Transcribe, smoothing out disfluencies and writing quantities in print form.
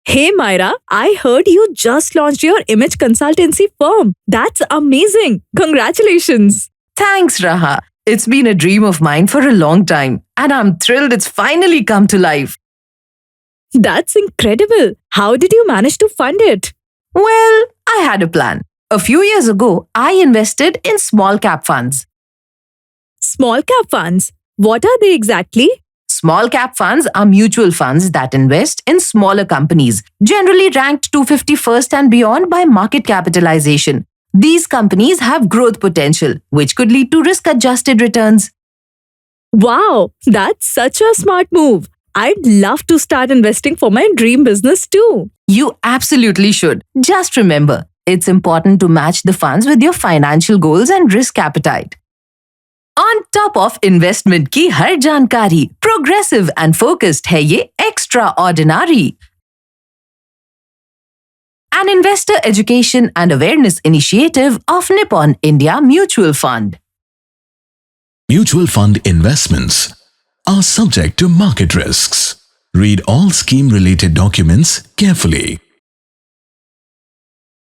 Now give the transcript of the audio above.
Hey Myra, I heard you just launched your image consultancy firm. That's amazing. Congratulations. Thanks, Raha. It's been a dream of mine for a long time, and I'm thrilled it's finally come to life. That's incredible. How did you manage to fund it? Well, I had a plan. A few years ago, I invested in small cap funds. Small cap funds. What are they exactly? Small cap funds are mutual funds that invest in smaller companies, generally ranked 251st and beyond by market capitalization. These companies have growth potential, which could lead to risk-adjusted returns. Wow, that's such a smart move. I'd love to start investing for my dream business too. You absolutely should. Just remember, it's important to match the funds with your financial goals and risk appetite. On top of investment की हर जानकारी, progressive and focused है ये extraordinary. An investor education and awareness initiative of Nippon India Mutual Fund. Mutual fund investments are subject to market risks. Read all scheme-related documents carefully.